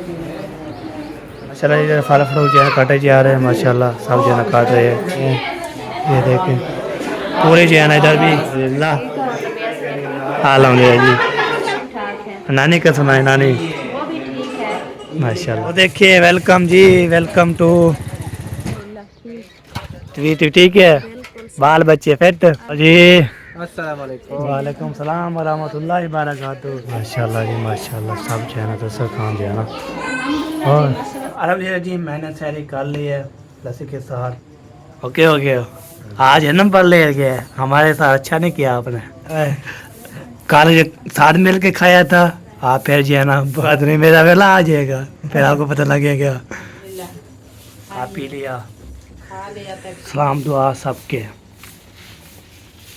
माशाल्लाह इधर फल फ्रूट जो है काटे जा रहे हैं माशाल्लाह, सब जो है काट रहे हैं। ये देखें पूरे जो है ना इधर भी हाल होंगे जी। नानी का सुनाए नानी माशाल्लाह। देखिए वेलकम जी, वेलकम टू ट्वीट। ठीक है, बाल बच्चे फिट जी। अस्सलाम वालेकुम। वालेकुम सलाम व रहमतुल्लाहि व बरकातुहू। माशाल्लाह जी माशाल्लाह, सब जो है ना तो सब काम जो है ना। और अलहमदुलिल्लाह जी मैंने सैरी कर ली है लस्सी के साथ। ओके हो गया, आज जन्म पर ले गए हमारे साथ। अच्छा नहीं किया आपने, कल साथ मिल के खाया था। आप फिर जो है ना बाद में मेरा वेला आ जाएगा, फिर आपको पता लगेगा। आप पी लिया, सलाम दुआ सबके।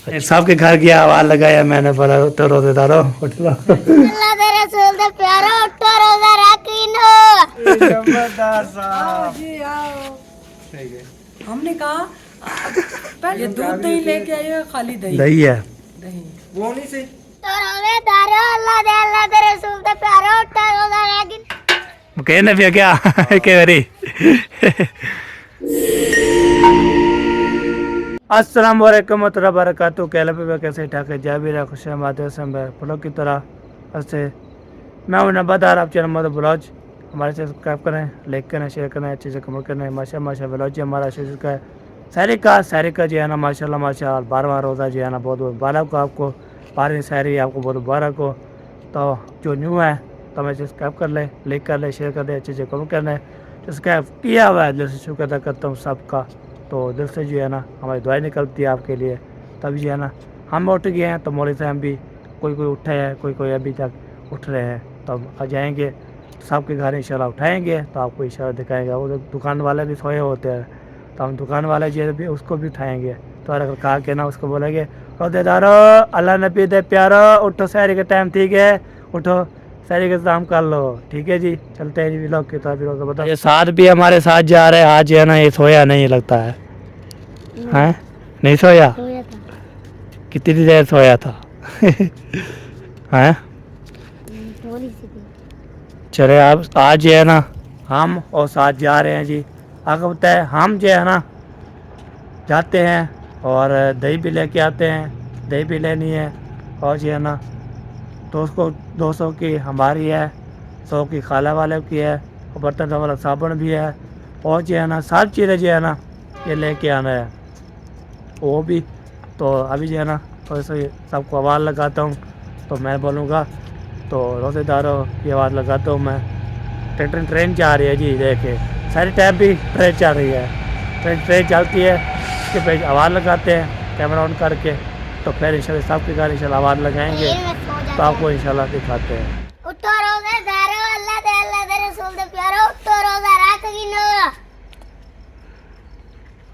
सबके घर की आवाज लगाया मैंने, बोला तो रोजेदारो उठ लो। अल्लाह दे रसूल दे प्यारो उठो रोजा रखिनो। जबरदार साहब जी आओ। सही है, हमने कहा पहले दूध दही लेके आइए, खाली दही दही है दही वो नहीं से तो रोजेदारो अल्लाह दे रसूल दे प्यारो उठो रोजा रखिनो। कहने भी क्या के बारी। अस्सलाम वालेकुम वरहमतुल्लाहि वबरकातुहू। कैसे ठाके जा भी रहा खुश ब्लॉग की तरह ऐसे मैं हूं नबादार। आप चैनल मदद ब्लॉग हमारे से सब्सक्राइब करें, लाइक करें, शेयर करें, अच्छे से कमेंट करें। माशा ब्लॉग जी हमारा शेयर का सारी का जो है ना माशाल्लाह माशा 12वां रोज़ा जो है ना बहुत बहुत मुबारक हो आपको। 12वीं सारी आपको बहुत मुबारक हो। तो जो न्यू है तो हमें सब्सक्राइब कर ले, लाइक कर ले, शेयर कर दे, अच्छे से कमेंट कर लें। सब्सक्राइब किया हुआ है दिल से शुक्र अदा करता हूँ सबका। तो दिल से जो है ना हमारी दुआएं निकलती है आपके लिए। तभी जो है ना हम उठ गए हैं तो मौलवी साहब भी कोई उठे हैं, कोई अभी तक उठ रहे हैं। तो हम आ जाएंगे सबके घर इंशाल्लाह उठाएंगे तो आपको इंशाल्लाह दिखाएंगे। वो दुकान वाले भी सोए होते हैं तो हम दुकान वाले जो भी उसको भी उठाएंगे। तो अगर कहा के ना उसको बोलेंगे रोजेदारो अल्लाह नबी दे प्यारो उठो, शहरी का टाइम ठीक है, उठो शहरी का काम कर लो। ठीक है जी, चलते हैं जी लोग की तरफ। बताओ ये साथ भी हमारे साथ जा रहे हैं आज जो है ना। ये सोया नहीं लगता है, हैं नहीं सोया कितनी देर सोया था। हैं चले आप आज जो है ना हम और साथ जा रहे हैं जी। आगे बताए हम जो है ना जाते हैं और दही भी लेके आते हैं, दही भी लेनी है। और जो है ना 200 की हमारी है, 100 की खाला वाले की है, और बर्तन वाला साबुन भी है। और जो है ना सब चीज़ें जो है ना ये लेके आना है वो भी। तो अभी जो है ना थोड़ी सी सबको आवाज़ लगाता हूँ। तो मैं बोलूँगा तो रोजेदारों की आवाज़ लगाता हूँ मैं। ट्रेन जा रही है जी, देखे सारी टाइम भी ट्रेन चल रही है। ट्रेन चलती है उसके पे आवाज़ लगाते हैं कैमरा ऑन करके। तो फिर इंशाल्लाह सबके घर इंशाल्लाह आवाज़ लगाएंगे तो आपको इंशाल्लाह दिखाते हैं।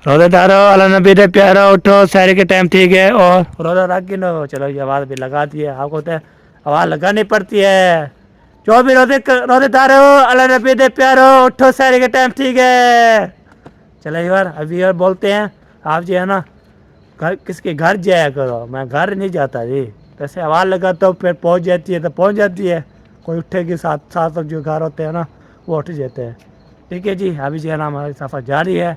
रोज़ेदारो अल्लाह नबी दे प्यारो उठो, शहरी के टाइम ठीक है और रोज़ा रख गिनो। चलो ये आवाज़ भी लगा दी है, आपको तो आवाज़ लगानी पड़ती है। जो भी रोज़ेदारो अल्लाह नबी दे प्यारो उठो, शहरी के टाइम ठीक है। चलो यार अभी यार बोलते हैं आप जो है ना घर किसके घर जाया करो। मैं घर नहीं जाता जी, वैसे आवाज़ लगाता हूँ फिर पहुँच जाती है तो पहुँच जाती है। कोई उठेगी साथ साथ जो घर होते हैं ना वो उठ जाते हैं। ठीक है जी, अभी जो है ना हमारी सफ़र जारी है।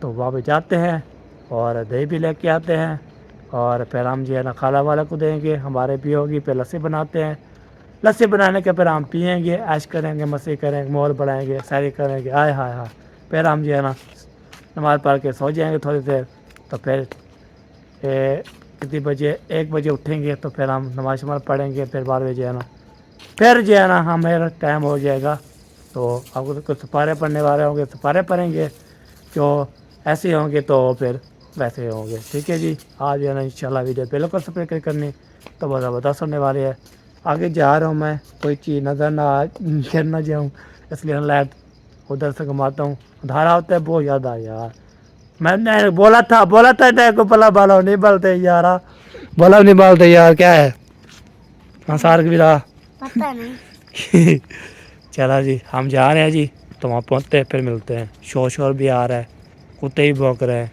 तो वहाँ पे जाते हैं और दही भी लेके आते हैं और फिर हम जो है ना खाला वाला को देंगे, हमारे भी होगी। फिर लस्सी बनाते हैं, लस्सी बनाने के फिर हम पियेंगे, ऐश करेंगे, मस्ती करेंगे, मोल बढ़ाएंगे, सैरी करेंगे। आय हाय हाय। फिर हम जो है ना नमाज़ पढ़ के सो जाएंगे थोड़ी देर। तो फिर कितनी बजे 1 बजे उठेंगे तो फिर हम नमाज शमाज पढ़ेंगे। फिर 12 बजे है ना फिर जो है ना हमें टाइम हो जाएगा। तो आपको तो कुछ सपारे पढ़ने वाले होंगे सपारे पढ़ेंगे, जो ऐसे होंगे तो फिर वैसे होंगे। ठीक है जी, आज है ना इंशाल्लाह वीडियो बिल्कुल सब्सक्राइब करनी तो बता सुनने वाले हैं। आगे जा रहा हूँ मैं, कोई चीज़ नज़र ना गिर ना जाऊँ इसलिए लाइट उधर से घुमाता हूँ। धारा होता है बहुत ज़्यादा यार। मैंने बोला था को भला बालो नहीं बोलते यार, बोला नहीं बोलते यार। क्या है हाँ सार भी रहा पता नहीं। चला जी हम जा रहे हैं जी, तो वहाँ पहुँचते हैं फिर मिलते हैं। शोर भी आ रहा है, कुत्ते भी भौंक रहे हैं।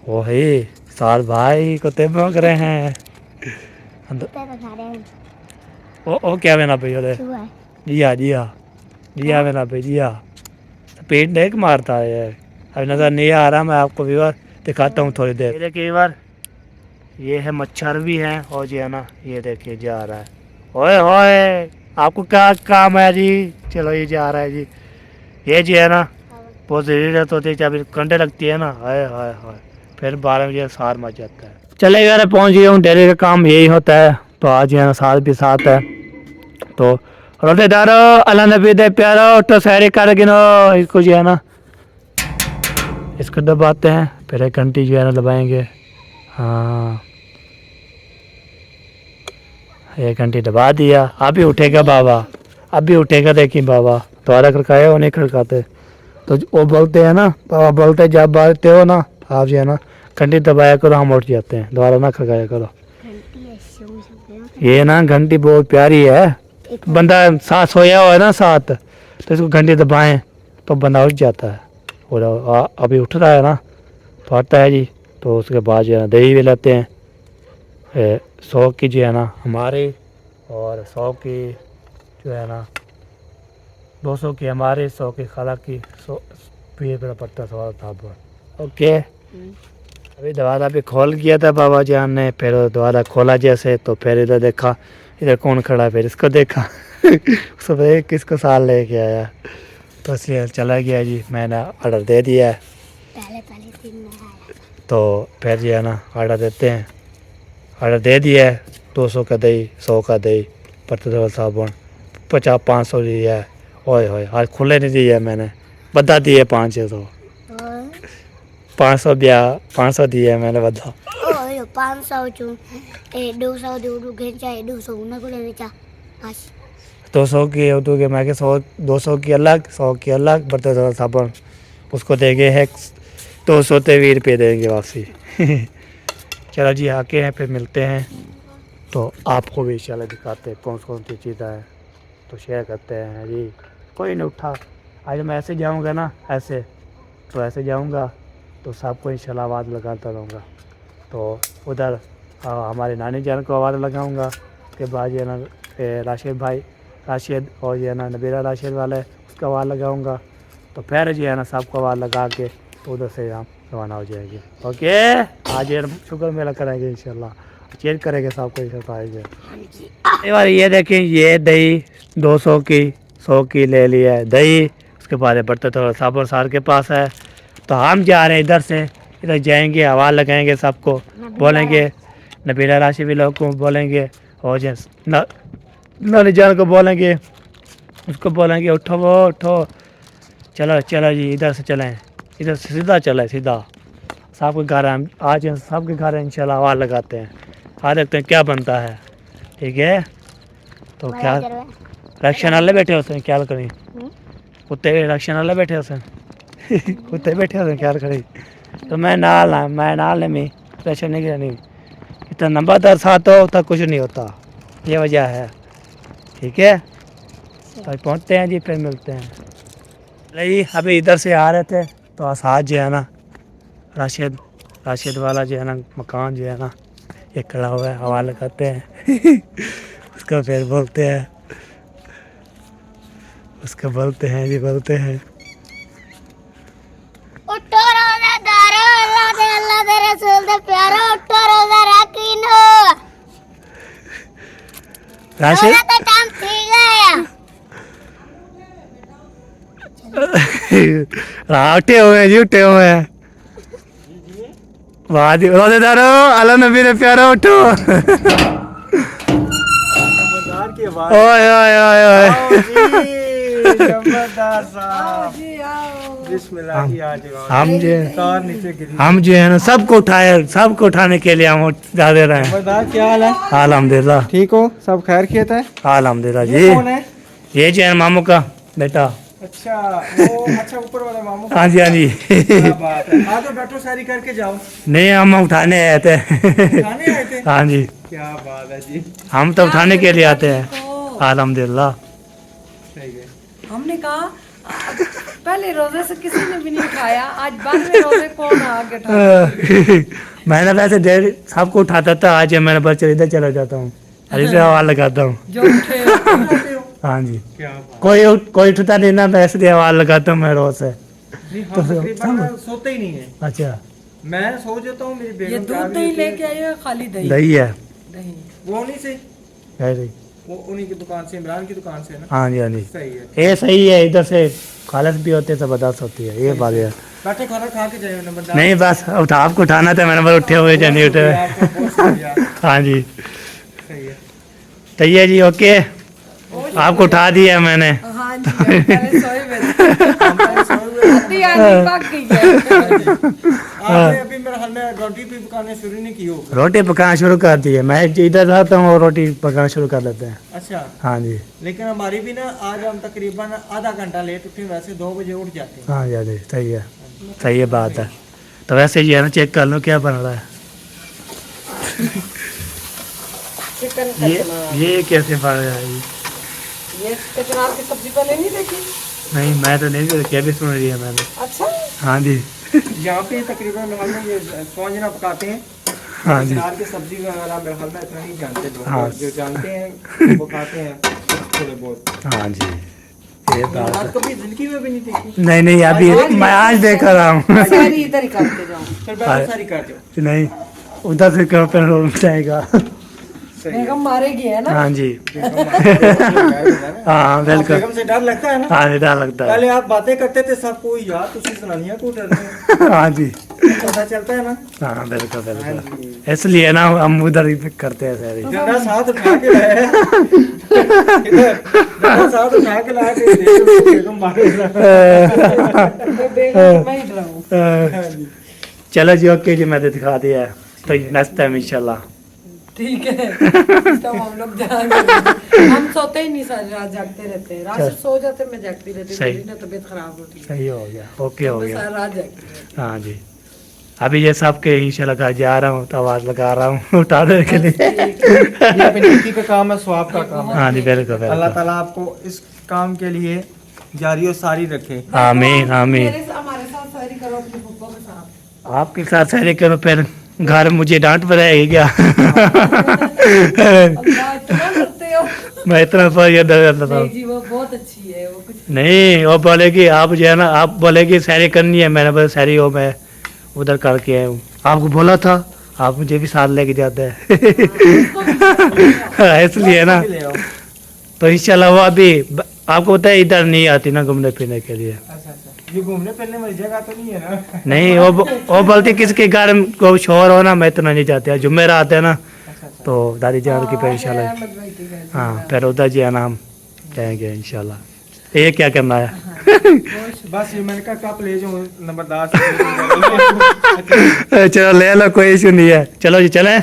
ओ हे साल भाई कुत्ते भौंक रहे हैं। ओ क्या बना भाई जी हाँ जिया मेरा भाई जिया, स्पीड नहीं मारता है। अभी नज़र नहीं आ रहा, मैं आपको व्यूअर दिखाता हूँ थोड़ी देर। ये देखिए व्यूअर, ये है मच्छर भी है और जो है ना ये देखिए जा रहा है। ओए होए, आपको क्या काम है जी? चलो ये जा रहा है जी। ये जो है ना बहुत ज़रूरत होती है, जब कंडे लगती है ना, हाय हाय हाय, फिर 12 बजे सार मच जाता है। चले यार, पहुँच गया हूँ। डेली का काम यही होता है, तो आज जो है ना साथ भी साथ है। तो रोटेदारो अल्लाह नबी दे प्यारो, तो सहरी कर गिनो, इसको जो है ना इसको दबाते हैं, फिर एक घंटी जो है ना दबाएंगे। हाँ, एक घंटी दबा दिया, अभी उठेगा बाबा, अभी उठेगा। देखिए बाबा द्वारा खड़काए वो नहीं खड़काते, तो वो बोलते हैं ना, बाबा बोलते जब बोलते हो ना आप जो है ना घंटी दबाया करो, हम उठ जाते हैं, द्वारा ना खड़काया करो। ये ना घंटी बहुत प्यारी है, बंदा साथ सोया हुआ है ना साथ, तो इसको घंटी दबाएं तो बंदा उठ जाता है। और अभी उठ रहा है ना, तो आता है जी। तो उसके बाद जो है ना दही भी लेते हैं, 100 की जो है ना हमारी, और 100 की जो है ना 200 की हमारी, 100 की खाला की, 100 पीए बड़ा पड़ता 100 था। ओके, अभी दरवाज़ा भी खोल किया था बाबा जान ने, फिर दरवाज़ा खोला जैसे, तो फिर इधर देखा, इधर कौन खड़ा है, फिर इसको देखा सब किसको साल लेके आया, तो इसलिए चला गया जी। मैंने ऑर्डर दे दिया है, तो फिर जो है ना ऑर्डर देते हैं। ऑर्डर दे दिया है, 200 का दही, 100 का दही, पत्थर साबुन 50-500 लिया है। ओए होए, आज खुले नहीं दिए मैंने, बता दिए 500, 500 दिया, 500 दिए मैंने, बता 500 chung 200 du gen chai 200 na ko le cha as 200 की उर्दू के मैं 100, 200 की अलग, 100 की अलग, बर्तन साबुन उसको देंगे है 220 रुपये देंगे वापसी चलो जी, आके हैं फिर मिलते हैं, तो आपको भी इंशाल्लाह दिखाते हैं कौन कौन सी चीज़ें हैं, तो शेयर करते हैं जी। कोई नहीं उठा, आज मैं ऐसे जाऊंगा ना, ऐसे तो ऐसे जाऊंगा, तो सबको इंशाल्लाह आवाज़ लगाता रहूँगा। तो उधर हमारे नानी जान को आवाज़ लगाऊंगा, उसके बाद जो है ना राशिद भाई, राशिद और जो है ना नबीरा राशिद वाले, उसका आवाज़ लगाऊंगा, तो फिर जो है ना सबको आवाज़ लगा के तो उधर से हम रवाना हो जाएंगे। ओके, आज ये शुक्र मेला करेंगे इंशाल्लाह, चेंज करेंगे सबको इंशाल्लाह आएंगे। एक बार ये देखें, ये दही 200 की, 100 की ले लिया है दही, उसके बाद बर्तन तो साबुन सार के पास है, तो हम जा रहे हैं इधर से, इधर जाएंगे, आवाज़ लगाएंगे, सबको बोलेंगे, नबीला राशि भी लोग को बोलेंगे, और जैस नानी जान को बोलेंगे, उसको बोलेंगे उठो वो उठो, चलो चलो जी इधर से चलें, इधर से सीधा चले सीधा सबके घर। हम आज सबके घर इंशाल्लाह आवाज़ लगाते हैं, आज देखते हैं क्या बनता है। ठीक है, तो क्या रक्षण वाले बैठे होते हैं, क्या करें, कुत्ते रक्षण वाले बैठे होते हैं कुत्ते बैठे होते हैं, क्या करें, तो मैं नाल में प्रेशर नहीं गिरा, नहीं इतना नंबरदार साथ हो तो कुछ नहीं होता, ये वजह है। ठीक है, तो पहुँचते हैं जी, फिर मिलते हैं। नहीं, अभी इधर से आ रहे थे, तो साथ जो है ना राशिद वाला जो है ना मकान जो है ना ये खड़ा हुआ है, हवा लगाते हैं उसको फिर बोलते हैं, उसको बोलते हैं जी, बोलते हैं utto roza daro Allah de rasul de pyaro utto roza rakino Rashid roza to time ठीक है उठे हुए हैं जी, उठे हुए हैं, वाह जी, रोजेदारो अल्लाह नबी ने प्यारो उठो ओए ओए ओए ओए हम जो है ना सबको उठाए, सबको उठाने के लिए हम जा दे रहे हैं। क्या हाल है? अल्हम्दुलिल्लाह ठीक हो? सब खैर खियत है? अल्हम्दुलिल्लाह ये जी। कौन है? ये जो है मामू का बेटा। अच्छा, वो अच्छा ऊपर वाला मामू। हाँ जी, हाँ जी क्या बात है, आ तो बैठो सारी करके जाओ। नहीं, हम उठाने आए थे खाने आए थे? हाँ जी, क्या बात है जी। हम तो उठाने के लिए आते हैं। अल्हम्दुलिल्लाह। सही है। हमने कहा पहले रोजे से किसी ने भी नहीं उठाया, आज बाद में रोजे कौन आगे उठा। मैंने वैसे देर सबको उठाता था, आज मैंने बस इधर चला जाता हूँ, इधर आवाज़ लगाता हूँ। जो उठे हाँ जी, क्या बात। कोई उठता नहीं ना, मैं इसलिए आवाज लगाता हूँ मैं रोज से। नहीं हम तकरीबन सोते ही नहीं है। अच्छा, मैं सो जाता हूँ, मेरी ये बेगम दूध जाग दही लेती है। लेके आई हो खाली दही? दही है, दही। वो उन्हीं से, है जी। वो उन्हीं की दुकान से, इमरान की दुकान से है ना। हाँ जी, हाँ जी, सही है। ये सही है, इधर से खालस भी होते जबरदस्त होती है, ये बात है। बैठे खाना खा के जाए नंबरदार। नहीं बस आपको उठाना था, मैंने बस उठे हुए या नहीं उठे। आपको बहुत शुक्रिया। हाँ जी, सही है। सही है जी, ओके, आपको उठा दिया मैंने। हाँ जी, हम पहले सोए हुए थे। हम पहले सोए हुए थे। आधी आधी पक गई है। आपने अभी मेरे हाल में रोटी भी पकाने शुरू नहीं की होगा। रोटी पकाना शुरू कर दी है, मैं इधर रहता हूँ और रोटी पकाना शुरू कर देते हैं। अच्छा, हाँ जी, लेकिन हमारी भी ना आज हम तकरीबन आधा घंटा लेट उठे, वैसे 2 बजे उठ जाते हैं। हाँ जी, हाँ जी, सही है बात है। तो वैसे ये है ना, चेक कर लो क्या बन रहा है। चिकन ये कैसे बन रहा है? ये कचनार की सब्जी पहले नहीं देखी? नहीं, मैं तो नहीं देखी, क्या भी सुन रही है मैंने। अच्छा, हाँ जी, यहाँ पे तकरीबन मेरे हाल में ये सौंजना पकाते हैं। हाँ जी, अनार की सब्जी वगैरह मेरे हाल में इतना नहीं जानते लोग। हाँ। जो जानते हैं वो खाते हैं थोड़े बहुत। हाँ जी, ये बात अनार है। कभी जिंदगी में भी नहीं देखी। नहीं अभी मैं आज देख रहा हूँ। सारी इधर ही करते जाओ। फिर बैठो सारी कर दो। नहीं, उधर से करो फिर रोल जाएगा। सही है। बेगम मारेगी है ना? हाँ जी, बेगम मारेगी। हाँ बिल्कुल, बेगम से डर लगता है ना। हाँ जी, डर लगता है। पहले आप बातें करते थे सबको, यार तुझे सुनानिया को डरते हैं। हाँ जी, पता चलता है ना। हाँ बिल्कुल हाँ बिल्कुल, जी। इसलिए ना हम उधर ही करते हैं सारी। डंडा साथ उठा के लाया है। डंडा साथ उठा के लाया के देखो बेगम मारेगा। मैं बेगम मैं ही डराऊं। हाँ जी। चलो जी, ओके जी, मैंने दिखा दिया है, तो नेक्स्ट टाइम इंशाल्लाह। ठीक है, तब हम लोग जाएंगे। हम सोते ही नहीं, सारी रात जागते रहते हैं। रात से सो जाते, मैं जागती रहती हूँ। सही। मेरी ना तबीयत खराब होती है, सही हो गया, ओके हो मैं गया। सारी रात जागती रहती हाँ जी, अभी ये सब के इंशाल्लाह घर जा रहा हूँ, तो आवाज़ लगा रहा हूँ उठाने के लिए। ये अपनी नेकी का काम है, स्वाब का काम है। हाँ जी, बिल्कुल अल्लाह बिल्कुल, ताला आपको इस काम के लिए जारी और सारी रखे। हूँ। आमीन आमीन। हमारे साथ शायरी करो अपने पप्पा के साथ। आपके साथ सहरी करो, फिर घर मुझे डांट पड़ेगी क्या? अल्लाह, इतना करते हो? मैं इतना पर ये डर जाता था। नहीं जी, वो बहुत अच्छी है, वो कुछ नहीं, वो बोलेगी आप जो है ना, आप बोलेगी सहरी करनी है, मैंने बोला सहरी हो मैं उधर करके आया हूँ, आपको बोला था, आप मुझे भी साथ लेके जाते हैं। इसलिए ना, ले आओ। तो इंशाल्लाह वो अभी आपको पता है इधर नहीं आती ना घूमने फिरने के लिए। अच्छा अच्छा, ये घूमने फिरने वाली जगह तो नहीं है ना। नहीं, वो बोलती किसके घर में को शोर हो ना, मैं इतना नहीं जाती, जुमेरात है ना, अच्छा अच्छा। तो दादी जान की पे हाँ, इंशाल्लाह। अहमद भाई के घर। हाँ, फिर उधर जी है ना, हम जाएंगे इंशाल्लाह। ये क्या करना है? बस ये मैंने कहा कप ले जाऊँ नंबरदार से। चलो ले लो, कोई इशू नहीं है, चलो जी चलें,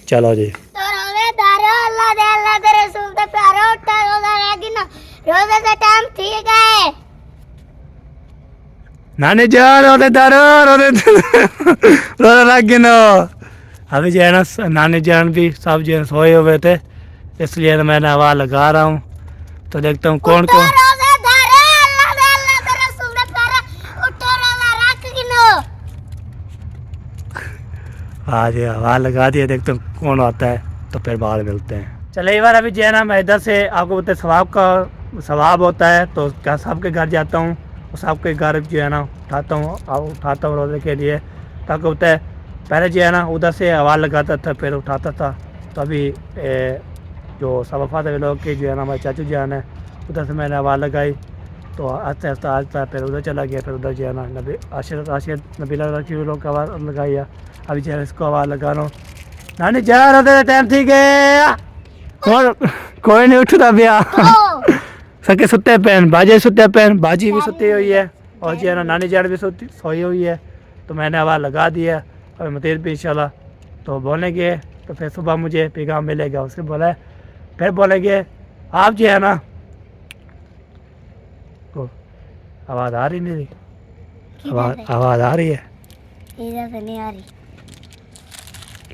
चलो जी। तो रोजेदार अल्लाह दे रसूल दे प्यारे उठा रोजा रहेगी ना, रोजे का टाइम ठीक है। नानी जान रोते दारो रोजा लग गए ना। अभी जो है ना, नानी जान भी सब जो है सोए हुए थे, इसलिए मैंने आवाज़ लगा रहा हूँ, तो देखता हूँ कौन उठो कौन। रोजेदार अल्लाह दे रसूल दे प्यारे उठो रोजा रख गिनो। हाँ जी, आवाज़ लगा दिया, देखते हूँ कौन आता है, तो फिर बाद में मिलते हैं। चलो एक बार अभी जो है ना, मैं इधर से आपको बताया सवाब का सवाब होता है, तो क्या सबके घर जाता हूँ, और सबके घर जो है ना उठाता हूँ रोज़े के लिए, ताकि होता है पहले जो है ना उधर से आवाज़ लगाता था, फिर उठाता था, तो अभी जो सवाफात लोग के जो है ना, हमारे चाचू जान है, उधर से मैंने आवाज़ लगाई, तो आस्ते आस्ते फिर उधर चला गया, फिर उधर जो है ना नबी आशिर नबीला रखी लोग का आवाज़ लगाई है। अभी जो है इसको आवाज़ लगा रहा हूँ, नानी जा रहे टाइम ठीक है, कोई नहीं उठता भैया। सके सुते पैन, बाजी सुते पैन, बाजी भी सुती हुई है, और जो है ना नानी जान भी सोई हुई है, तो मैंने आवाज़ लगा दी है। और मतीर भी इंशाल्लाह तो बोलेंगे, तो फिर सुबह मुझे पैगाम मिलेगा, उसके बोला है फिर बोलेंगे आप जो है ना, तो आवाज़ आ रही नहीं, आवाज़ आ रही है, इधर से नहीं आ रही।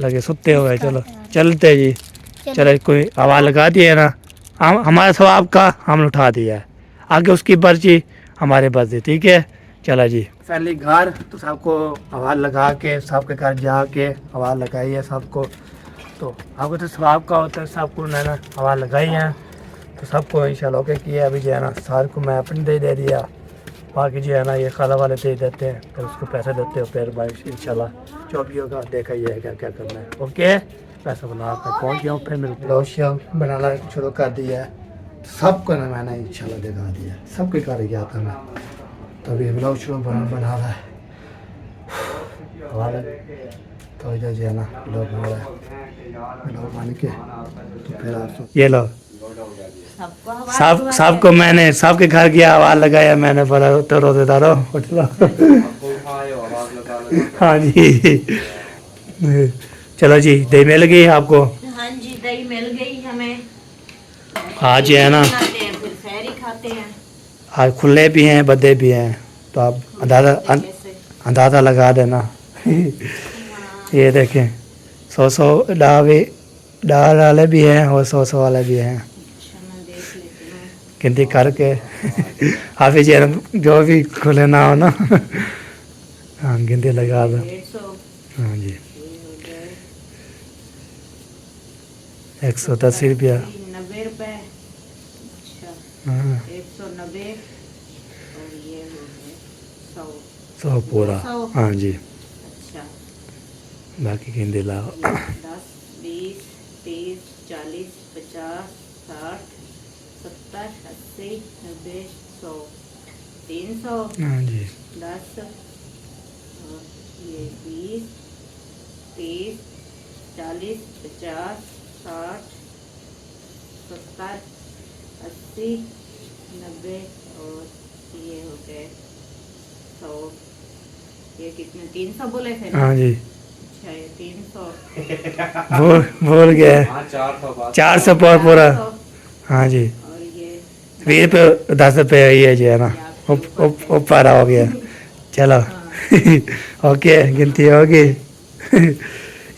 लगे सुते हुए, चलो चलते जी, चलो कोई आवाज़ लगा दी है ना, हम हमारे सवाब का हमने उठा दिया है, आगे उसकी पर्ची हमारे बस दी, ठीक है। चलो जी, पहले घर तो सबको आवाज़ लगा के, सबके घर जाके आवाज़ लगाई है सबको, तो आपको तो सवाब का होता है, सबको ना आवाज़ लगाई है, तो सबको इंशाल्लाह ओके किया। अभी जो है ना सार को मैं अपनी दे दिया, बाकी जो है ना ये खाला वाले दे देते हैं, फिर उसको पैसे देते हो, फिर भाई इंशाल्लाह जो भी होगा देखा ही है क्या क्या करना है। ओके पैसा बना कर पहुँच गया हूँ, फिर मिलते ब्लाउज शॉप बनाना शुरू कर दिया है। सबको ना मैंने इंशाल्लाह दिखा दिया, सबके घर गया था मैं, तभी ब्लाउज शॉप बना रहा है तो इधर जो है ना ब्लाउज बना रहा है, ब्लाउज बन के तो फिर आप ये लो सबको मैंने सबके घर गया आवाज़ लगाया मैंने, बोला तो रोजेदारो उठ लो। हाँ जी चलो जी दही मिल गई आपको? हाँ जी दही मिल गई हमें। आज जो है ना बनाते हैं फिर सहरी खाते हैं। आज खुले भी हैं बदे भी हैं, तो आप अंदाज़ा लगा देना। ये देखें 100 डाल वाले भी हैं और 100 वाले भी हैं, अच्छा मैं देख लेती हूँ। गिनती करके आप जो भी खुले ना हो ना हाँ गिनती लगा दो। 150 हाँ जी हो गए 110 रुपया। 90 रुपए। अच्छा हाँ 190 और ये हो गए 100। 100 पूरा। 100। हाँ जी अच्छा बाकी गिनती लाओ। 10 20 30 40 50 60 70 80 90 100 300 हाँ जी 10 और ये 20 30 40 50 60 70 80 90 और ये हो गए 100। ये कितने 300 बोले थे ना? हाँ जी अच्छा ये 300 बोल गया 400 पूरा। हाँ जी और ये 20 रुपये 10 रुपये ये जो है ना ऊपर हो गया। चलो ओके गिनती होगी।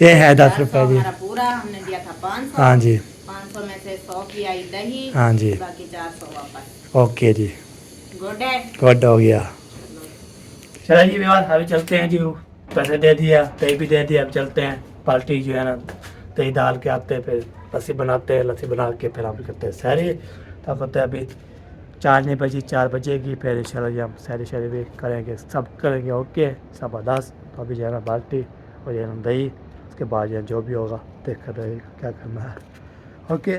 ये है 10 रुपये जी। हमारा पूरा हमने दिया था 500। हाँ जी 500 में से 100 की आई दही। हाँ जी बाकी 400 वापस। ओके जी गुड है। गुड हो गया। चलो जी विवाद अभी चलते हैं जी, पैसे दे दिया दही भी दे दिया, अब चलते हैं पार्टी जो है ना दही डाल के आते हैं, फिर लस्सी बनाते हैं, लस्सी बना के फिर हम करते हैं सहरी। तब होता है अभी 4 नहीं बजी 4 बजेगी, फिर इंशाल्लाह हम सहरी शहरी भी करेंगे, सब करेंगे ओके सब अदास। तो अभी जो है ना बाल्टी और ये दही, उसके बाद जो है जो भी होगा देख कर रहेगा क्या करना है ओके।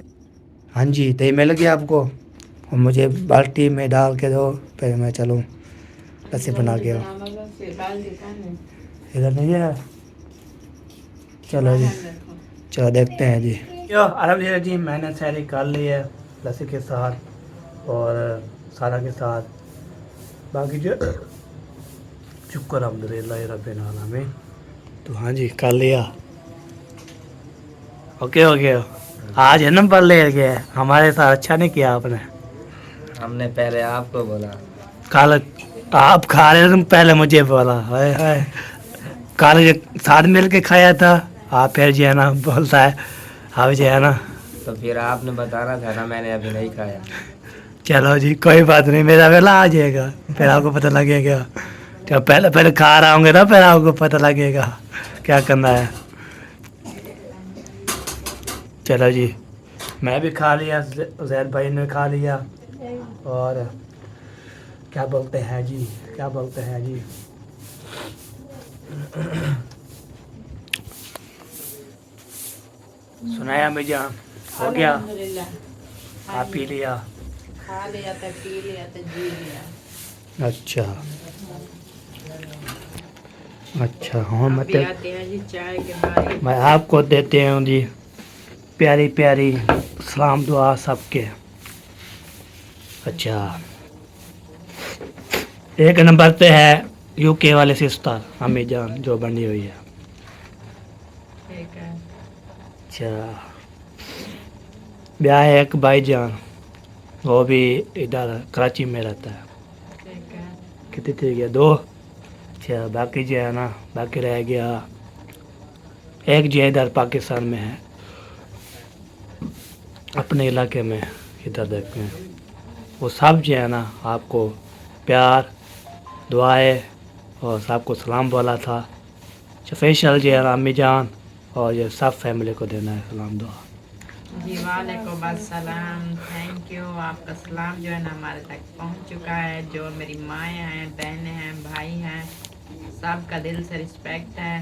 हाँ जी दही मिल गया आपको, और मुझे बाल्टी में डाल के दो, फिर मैं चलूँ लस्सी बना के। इधर नहीं है चलो जी चलो देखते हैं जी। यो अलहमदिल्ला जी मैंने सहरी कर ली है लस्सी के साथ और सारा के साथ, बाकी जो शुक्र अल्हम्दुलिल्लाह रब्बिल आलमीन। तो हाँ जी कर लिया ओके हो गया। आज है नंबर ले गया, हमारे साथ अच्छा नहीं किया आपने। हमने पहले आपको बोला। कल आप खा रहे थे पहले मुझे बोला, हाय हाय कल साथ मिल के खाया था, आप फिर जो है ना बोलता है आप जो है ना। तो फिर आपने बताना था ना, मैंने अभी नहीं खाया। चलो जी कोई बात नहीं, मेरा वेला आ जाएगा फिर आपको पता लगेगा। जब पहले खा रहा होंगे ना फिर आपको पता लगेगा क्या करना है। चलो जी मैं भी खा लिया, जैद भाई ने खा लिया, और क्या बोलते हैं जी क्या बोलते हैं जी सुनाया मैं जान हो गया। अल्हम्दुलिल्लाह आप पी लिया? खा लिया तो पी लिया तो जी लिया। अच्छा अच्छा हाँ अभी मतलब आते हैं जी चाय के बारे। मैं आपको देते हूँ जी प्यारी प्यारी सलाम दुआ सबके। अच्छा एक नंबर पे है यूके वाले सिस्टर हमें जान जो बनी हुई है। ठीक है। अच्छा ब्याह है एक भाईजान, वो भी इधर कराची में रहता है। ठीक है। कितनी थी गया 2। अच्छा बाकी जो है ना बाकी रह गया एक जो इधर पाकिस्तान में है अपने इलाके में, इधर देखते हैं वो सब जो है ना आपको प्यार दुआएं और सबको सलाम बोला था। स्पेशल जो है ना अम्मी जान और ये सब फैमिली को देना है सलाम दुआ। जी वालेकुम अस्सलाम। थैंक यू, आपका सलाम जो है ना हमारे तक पहुंच चुका है। जो मेरी माएँ हैं, बहनें हैं, भाई हैं, सबका दिल से रिस्पेक्ट है।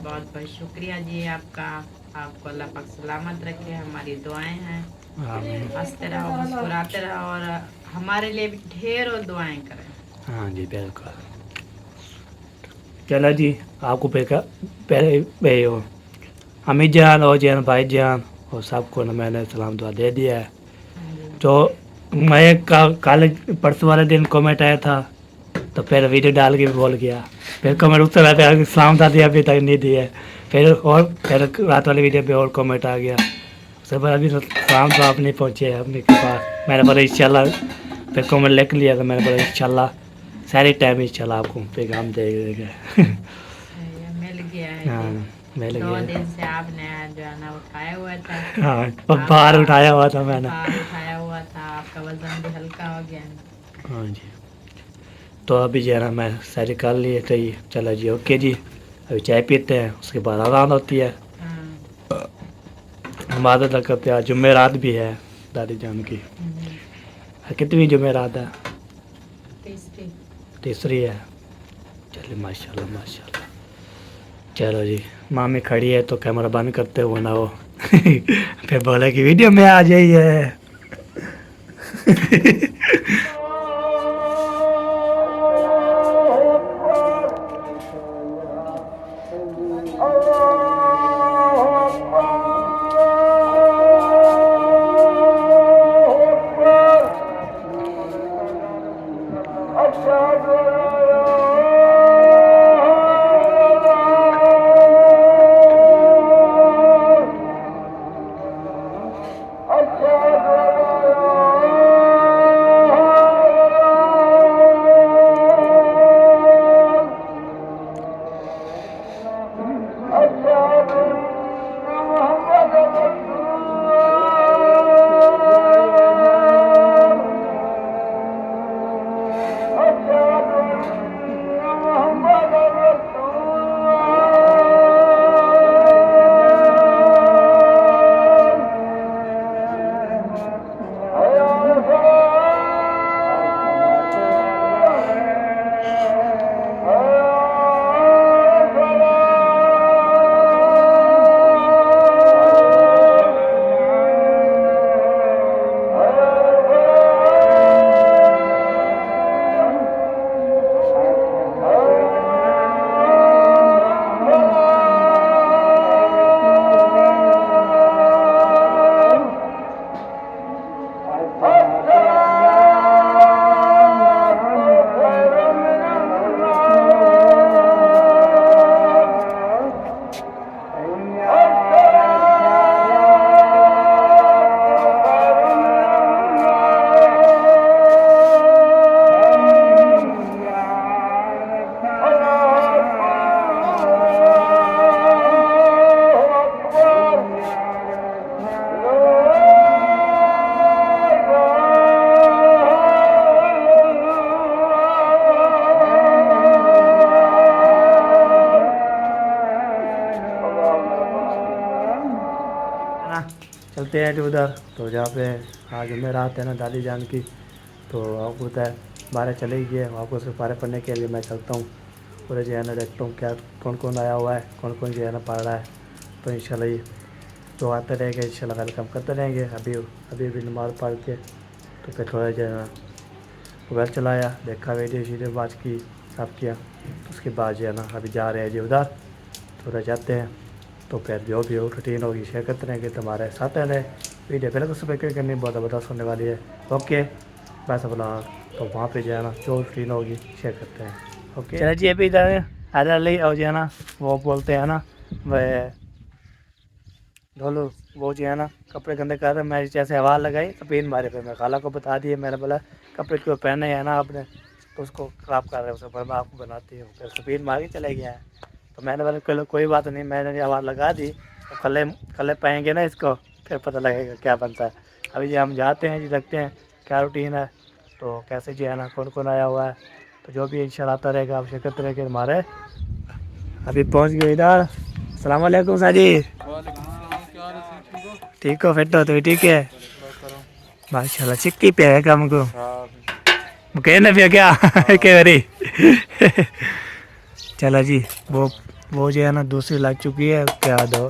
बहुत बहुत शुक्रिया जी आपका। आपको अल्लाह पाक सलामत रखे, हमारी दुआएं हैं। आमीन। हंसते रहो, मुस्कुराते रहो और हमारे लिए भी ढेरों दुआएं करें। हाँ जी बिल्कुल। चलो जी, आपको पहले अम्मी जान और जैन भाई जान और सबको ना मैंने सलाम दुआ दे दिया है। हाँ जी। तो मैं कल परसों वाले दिन कमेंट आया था, तो फिर वीडियो डाल के भी बोल गया। फिर कमेंट उससे रहते हैं सलाम था दिया, अभी तक नहीं दिया। फिर रात वाली वीडियो पे और कमेंट आ गया, उसके बाद अभी सलाम तो आप नहीं पहुँचे अपने के पास। मैंने बोला इंशाल्लाह, फिर कमेंट लिख लिया तो मैंने बोला इंशाल्लाह सारे टाइम इंशाल्लाह आपको पैगाम दे देंगे। ये मिल गया है हाँ जी। मिल 2 गया। दिन से आपने जो है ना उठाया हुआ था। हाँ बाहर उठाया हुआ था मैंने। भार उठाया हुआ था, आपका वजन भी हल्का हो गया है। हाँ जी। तो अभी जो है ना मैं सारी कर लिए तो ये चलो जी ओके जी, अभी चाय पीते हैं, उसके बाद आराम होती है। हाँ। हमारे तक करते हैं, जुमेरात भी है दादी जान की। कितनी जुमेरात है? तीसरी। तीसरी है। चलिए माशाल्लाह माशाल्लाह। चलो जी, मामी खड़ी है तो कैमरा बंद करते हुए ना वो फिर बोले कि वीडियो में आ जाइए। चलते हैं जो उधर, तो जहाँ पे आज जुमेरात है ना दादी जान की, तो आपको पता है बारह चले ही गए। आपको उसके बारह पढ़ने के लिए मैं चलता हूँ, पूरे जो है ना देखता हूँ क्या कौन कौन आया हुआ है, कौन कौन जो है ना पढ़ रहा है। तो इंशाल्लाह ये जो आते रहेंगे इंशाल्लाह वेलकम करते रहेंगे। अभी अभी भी नमाज़ पढ़ के तो फिर थोड़ा जो है ना मोबाइल चलाया, देखा वीडियो बात की, सब किया। तो उसके बाद जो है ना अभी जा रहे हैं जी उधर, थोड़ा जाते हैं। तो फिर जो भी हो रूटीन होगी शेयर करते रहेंगे, तुम्हारे साथ रहे। वीडियो पहले तो सुबह करनी बहुत ज़बरदस्त होने वाली है। ओके बस बोला, तो वहाँ पे जो है ना जो रूटीन होगी शेयर करते हैं। ओके चलो जी, अभी इधर अली और जो है ना वो बोलते हैं ना वह ढोलू, वो जो है ना कपड़े गंदे कर रहे। मैं जैसे आवाज़ लगाई तो पेन मारे पे मैं खाला को बता दिए। मैंने बोला कपड़े क्यों पहने हैं ना आपने, तो उसको ख़राब कर रहे हैं, उसे पर मैं आपको बनाती हूँ। फिर उसको पेन मार के चले गया है। तो मैंने बोला चलो कोई बात नहीं, मैंने आवाज़ लगा दी, तो कल पाएंगे ना इसको, फिर पता लगेगा क्या बनता है। अभी जो हम जाते हैं जी, देखते हैं क्या रूटीन है, तो कैसे जो है ना कौन कौन आया हुआ है। तो जो भी इंशाल्लाह आता रहेगा आप शिरकत रहेंगे हमारे। अभी पहुँच गए इधर। अस्सलाम वालेकुम साजी। ठीक हो फिट हो तो ठीक है माशाल्लाह चिक्की पे है काम को कहने पे क्या के बारी चलो जी वो जो है ना दूसरी लग चुकी है क्या दो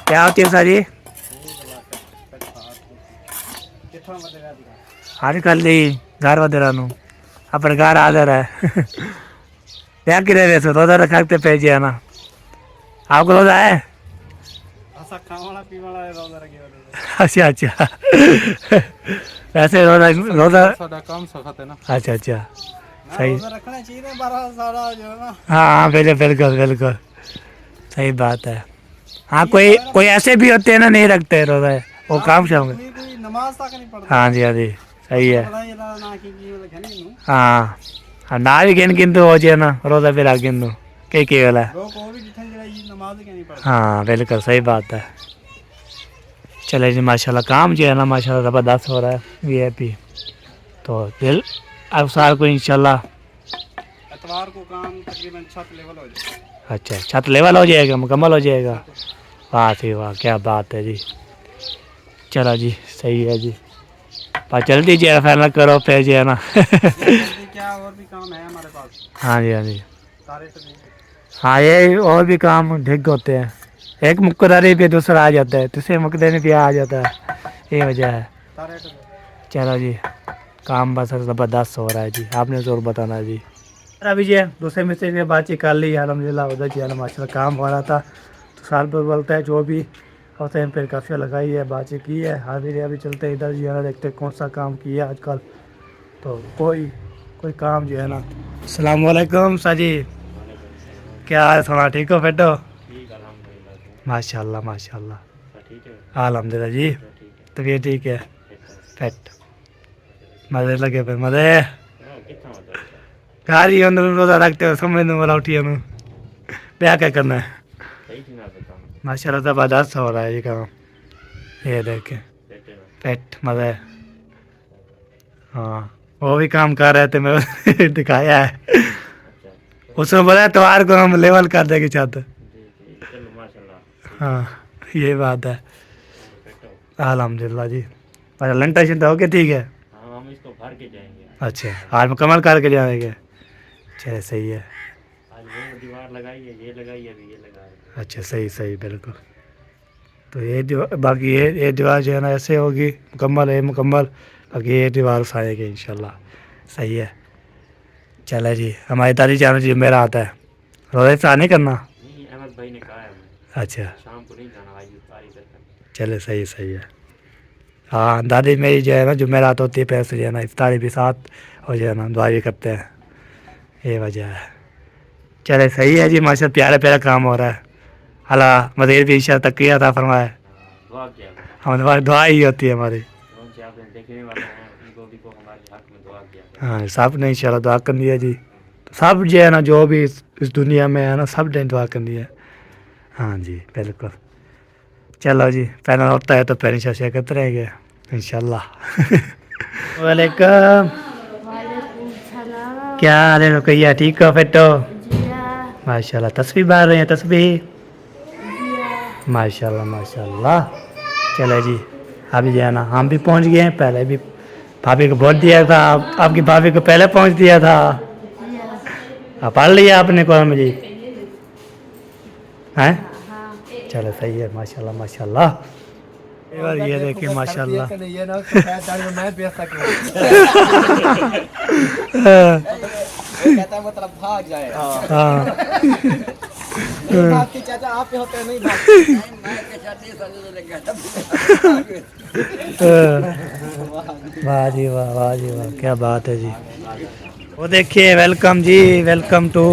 क्या होती है सारी आजकल जी घर वगैरह नु अपने घर आ जा रहा है क्या कि रहे वैसे रोजा रखते पे जी है ना आपको रोजा है अच्छा अच्छा वैसे रोजा रोजा काम सखत है ना अच्छा अच्छा सही रखना चाहिए 12 सारा जो है ना हाँ बिल्कुल बिल्कुल सही बात है हाँ कोई ऐसे भी होते हैं ना नहीं रखते रोजा वो काम से होंगे कोई नमाज तक नहीं पढ़ता हाँ जी सही है ना की हाँ हाँ ना भी गिन तो हो जाए ना रोजा फिर गिन दो कई वाला है लोग और भी जिठन जरा ये नमाज के नहीं पढ़ता हाँ बिल्कुल सही बात है चले जी माशाल्लाह काम जो है ना माशाल्लाह ज़बरदस्त हो रहा है वीआईपी तो दिल अब साल को इंशाल्लाह इतवार को काम तकरीबन छत लेवल हो जाए अच्छा छत लेवल हो जाएगा मुकम्मल हो जाएगा वाह जी वाह क्या बात है जी चलो जी सही है जी पर जल्दी जो है फाइनल करो फिर जो है ना क्या और भी काम है हमारे पास हाँ जी सारे तो नहीं हाँ ये और भी काम ढिग होते हैं एक मुकदरे पे दूसरा आ जाता है दूसरे मुकदरे पे आ जाता है ये वजह है सारे तो चलो जी काम बस ज़बरदस्त हो रहा है जी आपने ज़रूर बताना है जी अभी जी दूसरे मिस्त्री से बातचीत कर ली अलहमदिल्ला उधर जी माशाल्लाह काम हो रहा था तो साल पर बोलता है जो भी होते हैं फिर काफ़ी लगाई है बातचीत की है हाजिर अभी चलते इधर जी है देखते कौन सा काम किया आजकल तो कोई काम जो है ना अस्सलाम वालेकुम साजी क्या हाल सुना ठीक हो फिट हो माशाल्लाह अलहमदिल्ला जी तबीयत ठीक है फिट मजे लगे पे मजे घर ही रोजा रखते हो समझ दो वाला उठिए क्या क्या करना है माशाल्लाह ज़बरदस्त हो रहा है ये काम ये देखे पेट मज़ा है हाँ वो भी काम कर रहे थे मैं दिखाया है उसमें बोला त्योहार को हम लेवल कर देंगे छत हाँ ये बात है अल्हम्दुलिल्लाह जी अच्छा लंटा शिंटा हो गया ठीक है हम इसको भर के जाएंगे अच्छा आज मुकम्मल करके जाएंगे चलिए सही है आज वो दीवार लगाई है ये लगाई है अभी ये लगा है अच्छा सही बिल्कुल तो ये बाकी ये दीवार जो है ना ऐसे होगी मुकम्मल बाकी ये दीवार उठाएगी इंशाल्लाह सही है चले जी हमारी दादी जाना जी मेरा आता है रोज़े से नहीं करना नहीं अहमद भाई ने कहा है हमें अच्छा शाम को नहीं जाना आज इफ्तारी करके चले सही है हाँ दादी मेरी जो है ना जुमेरात होती है पैसे जो है ना इफ्तारी भी साथ हो जाए ना दुआ भी करते हैं ये वजह है चले सही है जी माशा प्यारा काम हो रहा है अल्लाह मज़ीद भी ईशा तक किया था फरमाया दुआ किया हमारी दुआ ही होती है हमारी कौन से आपने देखने वाले हैं उनको भी को हमारे हक में दुआ किया हाँ सब ने इंशाल्लाह दुआ कर दिया जी सब जो है ना जो भी इस दुनिया में है ना सब ने दुआ कर दिया हाँ जी बिल्कुल चलो जी फाइनल होता है तो फिर इंशाल्लाह करते रहेंगे इंशाल्लाह वालेकुम क्या हाल है रुकैया ठीक हो फिट हो माशाल्लाह तस्बीह बार रहे हैं तस्बीह माशाल्लाह चलो जी अभी जो है ना हम भी पहुंच गए हैं पहले भी भाभी को बोल दिया था आपकी भाभी को पहले पहुंच दिया था पढ़ लिया आपने कुरान मजीद हैं चलो सही है माशाल्लाह ये देखिए माशाल्लाह ये ना उसको मैं बेच सकूं कहता मतलब भाग जाए हाँ भाग के चाचा आप पे होते नहीं भाग मैं के चाची समझ वाह जी वाह क्या बात है जी वो देखिए वेलकम जी वेलकम टू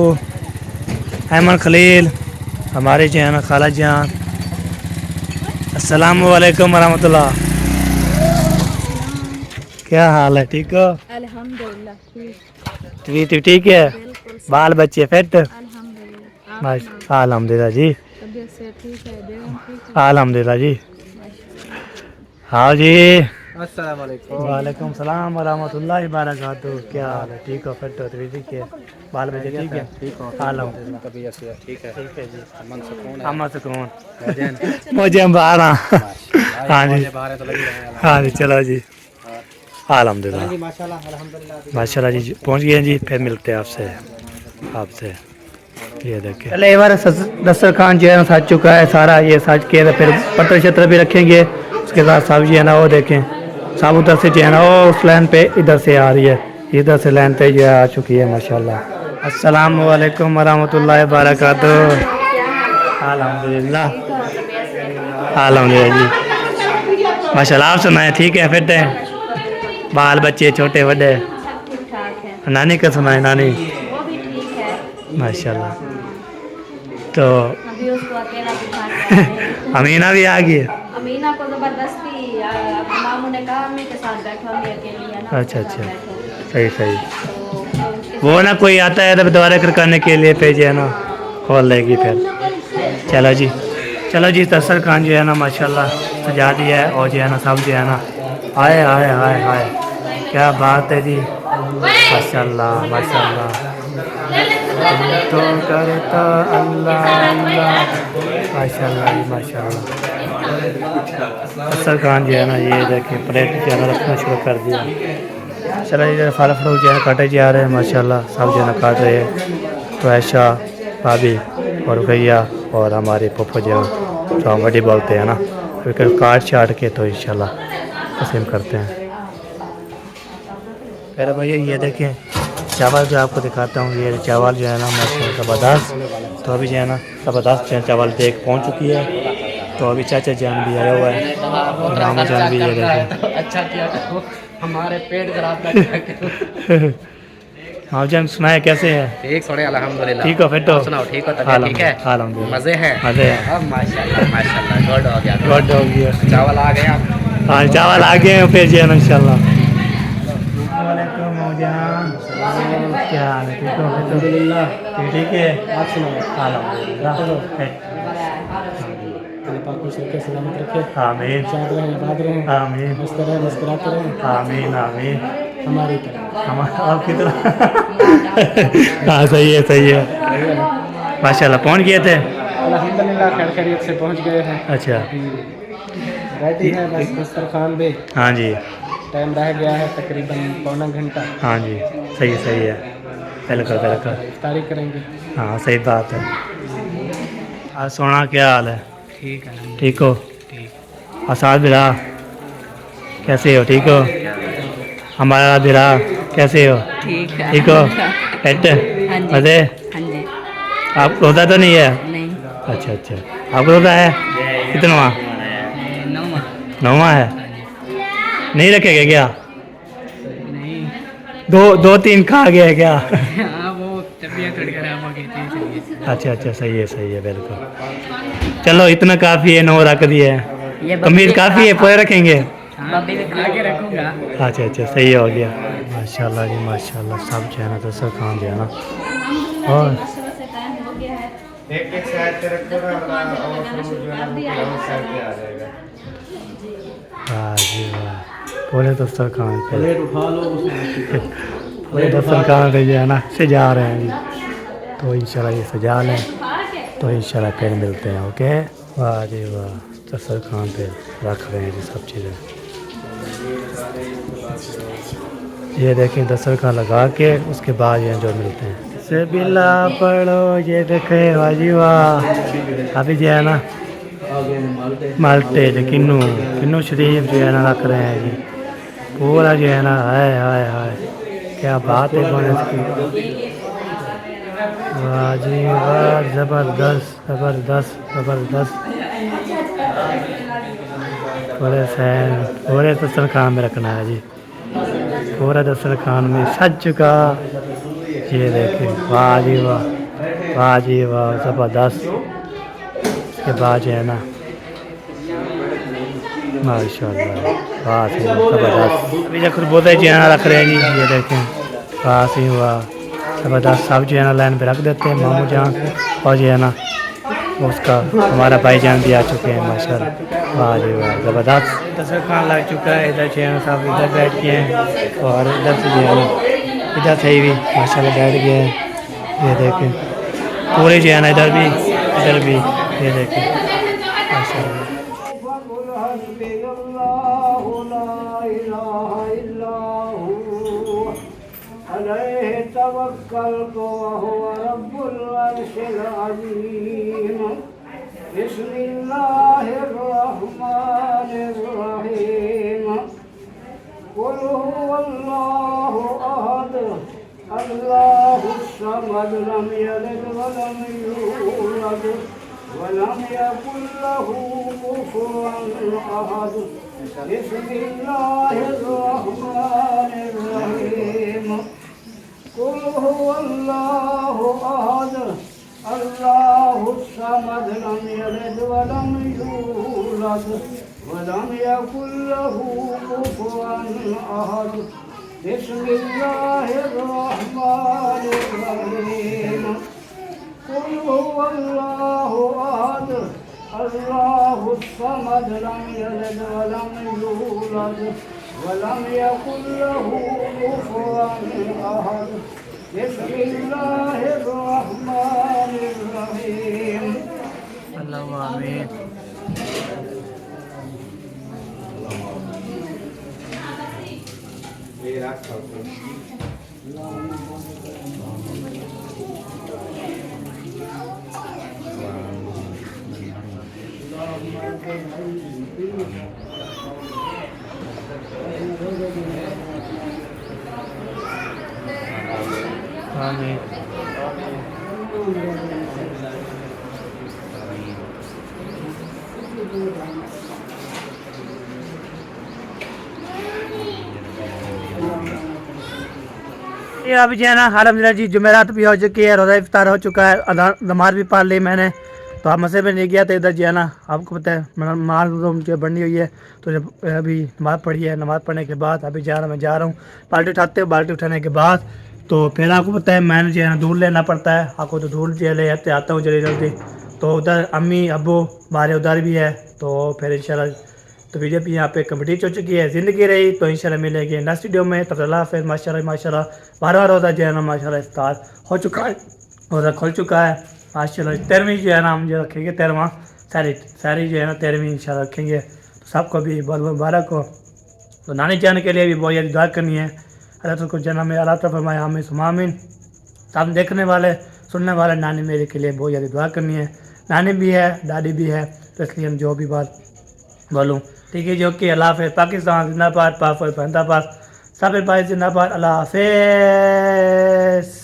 अहमद खलील हमारे जो है ना खाला जान अस्सलाम वालेकुम रहमतुल्लाह क्या हाल है ठीक हो अल्हम्दुलिल्लाह तबीयत ठीक है बाल बच्चे फिट अल्हम्दुलिल्लाह जी तबीयत से ठीक है बेगम ठीक है अल्हम्दुलिल्लाह जी हाँ जी अस्सलाम वालेकुम वालेकुम सलाम वरहमतुल्लाहि वबरकातुहू क्या हाल है ठीक हो फिट हो तबीयत ठीक है बाल बच्चे ठीक है ठीक हो अल्हम्दुलिल्लाह तबीयत से ठीक है जी अमन सुकून अमन सुकून मुझे 12 हाँ जी हाँ जी चलो जी अल्हम्दुलिल्लाह माशाल्लाह अल्हम्दुलिल्लाह। माशाल्लाह जी पहुंच गए जी। फिर मिलते हैं आपसे ये देखिए पहले एक बार दस्तरखान जो है ना सज चुका है सारा, ये सज के तो फिर पत्थर शत्र भी रखेंगे। उसके बाद सब्जी है ना वो देखें सब उधर से जो है ना वो उस लाइन पे इधर से आ रही है, इधर से लाइन पे जो है आ चुकी है माशाल्लाह। अस्सलाम वालेकुम वरहमतुल्लाहि वबरकातुहू। अल्हम्दुलिल्लाह अल्हम्दुलिल्लाह जी माशाल्लाह। आप सुनाए ठीक है फिट है, बाल बच्चे छोटे बड़े? नानी का सुनाए नानी माशाल्लाह। तो अभी उसको अकेला बिठा के अमीना भी आ गई है? अमीना को जबरदस्ती मामू ने कहा अम्मी के साथ बैठो, अम्मी अकेली है ना। अच्छा अच्छा सही वो ना कोई आता है तो दोबारा करने के लिए पे जो है ना खोल लेगी फिर। चलो जी दस्तरखान जो है ना माशाल्लाह सजा दिया है और जो है ना सब जो है ना आए आए आए आए क्या बात है जी माशाल्लाह माशाल्लाह। तो करता अल्लाह अल्लाह माशाल्लाह जी माशाल्लाह। दस्तरखान जो है ना ये देखिए प्लेट जो है ना रखना शुरू कर दिया। चलो इधर फल फ्रूट जो है काटे जा रहे हैं माशाल्लाह, सब जो है ना काट रहे हैं। तो ऐशा भाभी और भैया और हमारे पप्पू जो तो हम बड़ी बोलते हैं ना, फिर काट छाट के तो इंशाल्लाह तस्लीम करते हैं। फिर भैया ये देखें चावल जो आपको दिखाता हूँ, ये चावल जो है ना माशाल्लाह ज़बरदस्त। तो अभी जो है ना ज़बरदस्त चावल देख पहुँच चुकी है। तो अभी चाचा जान भी आया हुआ है, मामा जान भी ये देखें। अच्छा किया हमारे पेट खराब कर मामा जान सुनाए कैसे है? ठीक सोने अल्हम्दुलिल्लाह। ठीक हो फिर तो? सुनाओ ठीक हो तबीयत ठीक है? अल्हम्दुलिल्लाह मजे हैं मजे हैं। अब माशाल्लाह माशाल्लाह गुड हो गया गुड हो गया। चावल आ गए आप? हाँ चावल आ गए हैं फिर जो है ना इंशाल्लाह। वालेकुम जान क्या हाल है? ठीक हो? अल्हम्दुलिल्लाह ठीक है। आप सुनाओ? अल्हम्दुलिल्लाह सलामत रखे। आमीन शाद रहें आबाद रहें, आमीन मस्त रहें मुस्कुराते रहें। आमीन आमीन हमारी तरह आपकी तरह। हाँ सही है माशाल्लाह। पहुँच गए थे? अल्हम्दुलिल्लाह खैर खैरियत से पहुंच गए हैं। अच्छा रेडी है बस दस्तरखान भी। हाँ जी टाइम रह गया है तकरीबन पौना घंटा। हाँ जी सही है बिल्कुल इफ्तारी करेंगे। हाँ सही बात है। आज सोना क्या हाल है? ठीक है ठीक हो? आसाद बिरा कैसे हो? ठीक हो? हमारा बिरा कैसे हो? ठीक हो? फिट मजे? आप रोजा तो नहीं है? नहीं अच्छा आपको रोजा है? कितना नौवा है? नहीं रखेगा क्या? दो तीन खा गया क्या? वो तबीयत थोड़ी खराब हो गई थी। अच्छा सही है बिल्कुल। चलो इतना काफ़ी है, 9 रख दिए है। कमीज काफ़ी है, पूरे रखेंगे? आगे रखूंगा। अच्छा सही हो गया माशाल्लाह जी माशाल्लाह। सब जो है ना दस्तरखान जो है ना और एक साइड पे रखो ना अपना और फ्रूट जो है ना वो साइड पे आ जाएगा। वाह जी वाह पूरे दस्तरखान पे उठा लो पूरे दस्तरखान पे जो है ना सजा रहे हैं जी। तो इंशाल्लाह ये सजा लें तो इंशाल्लाह फिर मिलते हैं। ओके वाह जी वाह दस्तरखान पे रख रहे हैं जी सब चीज़ें। ये देखें दस्तरखान लगा के उसके बाद ये जो मिलते हैं से बिल्ला पढ़ो। ये देखे वाह जी वाह। अभी जो है ना माल्टे किन्नू शरीफ जो है ना रख रहे हैं जी। पूरा जो है ना हाय क्या बात है बोनस की। वाह जी वाह ज़बरदस्त पूरे दस्तरखान में रखना है जी। पूरा दस्तरखान में सज चुका। ये देखें वाह जी वाह ज़बरदस्त। इसके बाद जो है ना माशाल्लाह वाह ज़बरदस्त। अभी जो खुरबोते जो है ना रख रहे हैं जी। ये देखें वाह ज़बरदस्त। सब जो है ना लाइन पे रख देते हैं मामू जान और जो है ना उसका हमारा भाईजान भी आ चुके हैं माशाल्लाह। वाह जी वाह ज़बरदस्त। दस्तरखान लग चुका है। इधर जो है ना सब इधर बैठ गए हैं और इधर से जो है ना इधर से भी माशाल्लाह बैठ गए हैं। ये देखें पूरे जो है ना इधर भी ये देखें माशाल्लाह। अलैहि तवक्कलतु व हुवा रब्बुल अर्शिल अज़ीम। बिस्मिल्लाहिर रहमानिर रहीम। कुल हुवल्लाहु अहद अल्लाहुस समद लम यलिद व लम यूलद व लम यकुल लहू कुफुवन अहद। बिस्मिल्लाहिर रहमानिर रहीम। कुल हुवल्लाहु अहद अल्लाहुस समद लम यलिद व लम यूलद व लम यकुल लहू कुफुवन अहद। बिस्मिल्लाहिर रहमानिर रहीम। कुल हुवल्लाहु अहद अल्लाहुस समद लम यलिद व लम यूलद व लम यकुल लहू कुफुवन अहद। बिस्मिल्लाहिर रहमानिर रहीम। अल्लाह आमीन। आमीन। ये अभी जो है ना अल्हम्दुलिल्लाह जी जुमेरात भी हो चुकी है, रोज़ा इफ्तार हो चुका है, नमाज भी पढ़ ली मैंने। तो आप मसे में नहीं गया था इधर जो है ना, आपको पता है माल रूम जो बनी हुई है। तो जब अभी नमाज़ पढ़ी है, नमाज़ पढ़ने के बाद अभी मैं जा रहा हूँ बाल्टी उठाते हुए। बाल्टी उठाने के बाद तो फिर आपको पता है मैंने जो है ना दूध लेना पड़ता है, आपको तो दूध जो ले आते आता हूँ जल्दी जल्दी। तो उधर अम्मी अब्बू हमारे उधर भी है। तो फिर इंशाल्लाह तो वीडियो भी यहाँ पे कंप्लीट हो चुकी है। ज़िंदगी रही तो इंशाल्लाह मिलेगी नेक्स्ट वीडियो में। तब तक फिर माशाल्लाह 12वां रोज़ा जो है ना माशाल्लाह इफ्तार हो चुका है, रोज़ा खुल चुका है माशाल्लाह। 13वीं जो है ना हम जो रखेंगे 13वां सारी जो है ना 13वीं इंशाल्लाह रखेंगे। तो सबको भी बहुत बहुत मुबारक हो। तो नानी जान के लिए भी बहुत ज़्यादा दुआ करनी है। अल्लाह को जन्म में अल्लाह फरमाए आमीन सुम्मा आमीन। सब देखने वाले सुनने वाले नानी मेरे के लिए बहुत ज़्यादा दुआ करनी है। नानी भी है, दादी भी है, तो इसलिए हम जो भी बात बोलूँ ठीक है। जो कि अल्लाह हाफ़िज़। पाकिस्तान जिंदाबाद, पाक जिंदाबाद, सब भाई जिंदाबाद। अल्लाह हाफ़िज़।